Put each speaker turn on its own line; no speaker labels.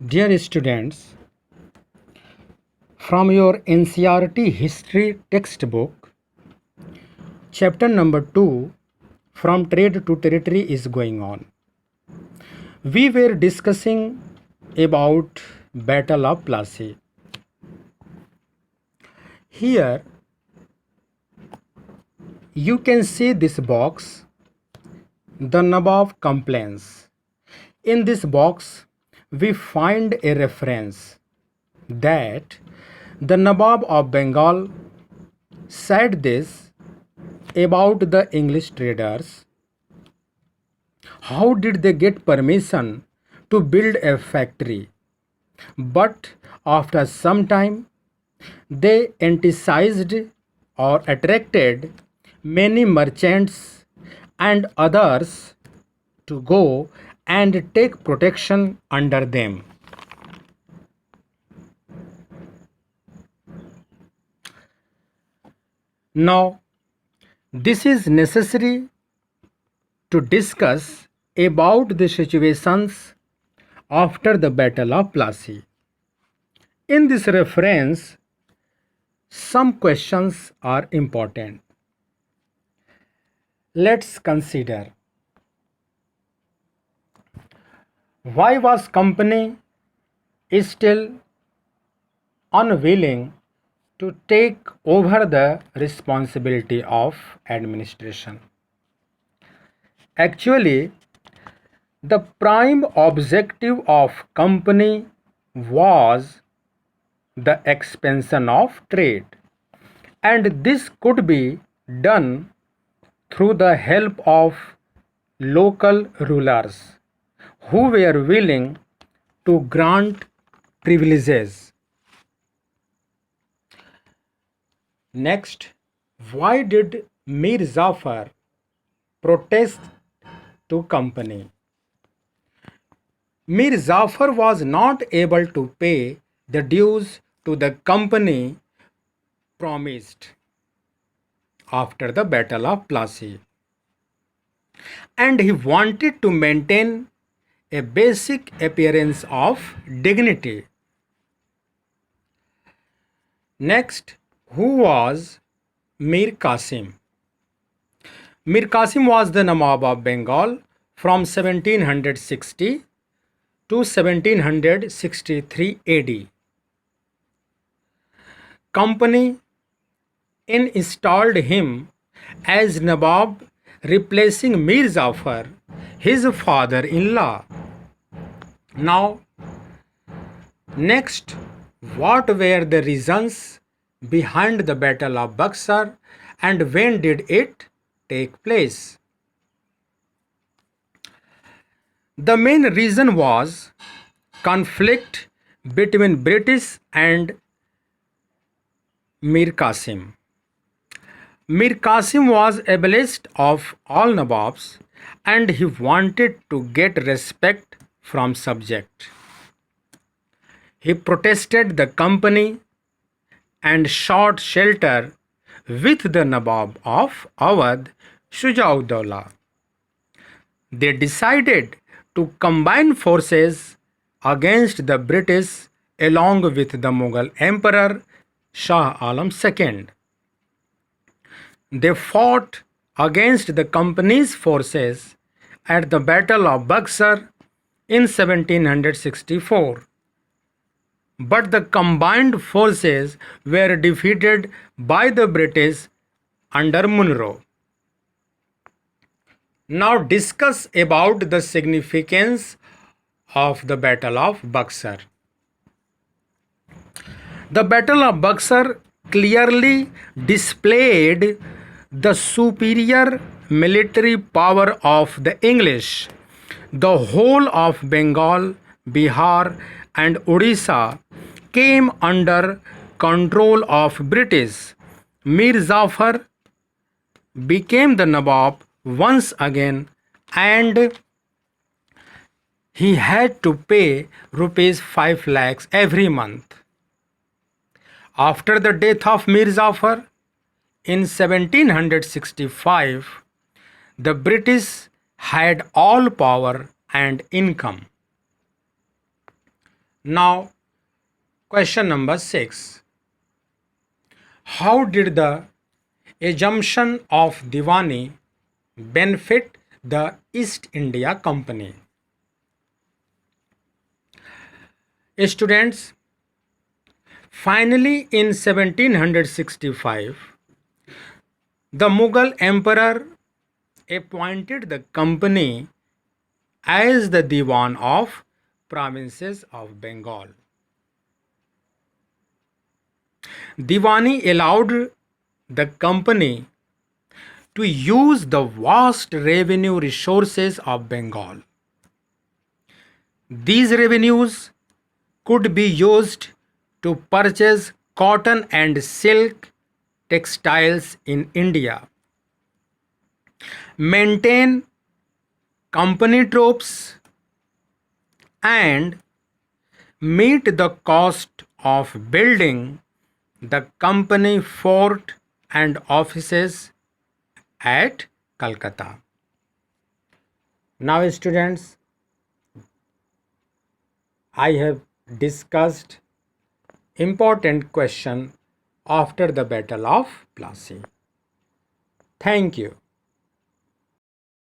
Dear students, from your NCERT history textbook, chapter number 2 from trade to territory is going on. We were discussing about Battle of Plassey. Here you can see this box, the Nawab complaints. In this box we find a reference that the Nawab of Bengal said this about the English traders. How did they get permission to build a factory? But after some time, they enticed or attracted many merchants and others to go and take protection under them. Now, this is necessary to discuss about the situations after the Battle of Plassey. In this reference, some questions are important. Let's consider why was company still unwilling to take over the responsibility of administration. Actually, the prime objective of company was the expansion of trade, and this could be done through the help of local rulers who were willing to grant privileges. Next, why did Mir Jafar protest to company? Mir Jafar was not able to pay the dues to the company promised after the Battle of Plassey, and he wanted to maintain a basic appearance of dignity. Next, who was Mir Qasim? Mir Qasim was the Nawab of Bengal from 1760 to 1763 AD. Company installed him as Nawab, replacing Mir Jafar, his father-in-law. Now, next, what were the reasons behind the Battle of Buxar and when did it take place? The main reason was conflict between British and Mir Qasim. Mir Qasim was ableist of all Nawabs and he wanted to get respect from subject. He protested the company and sought shelter with the Nawab of Awadh, Shujauddaulah. They decided to combine forces against the British along with the Mughal Emperor Shah Alam II. They fought against the company's forces at the Battle of Buxar in 1764. But the combined forces were defeated by the British under Munro. Now discuss about the significance of the Battle of Buxar. The Battle of Buxar clearly displayed the superior military power of the English. The whole of Bengal, Bihar and Odisha came under control of British. Mir Jafar became the Nawab once again and he had to pay rupees 5 lakhs every month. After the death of Mir Jafar in 1765, the British had all power and income. Now, question number 6. How did the assumption of Diwani benefit the East India Company? Students, finally in 1765, the Mughal emperor appointed the company as the Diwan of provinces of Bengal. Diwani allowed the company to use the vast revenue resources of Bengal. These revenues could be used to purchase cotton and silk textiles in India, maintain company troops, and meet the cost of building the company fort and offices at Calcutta. Now, students, I have discussed important question after the Battle of Plassey. Thank you.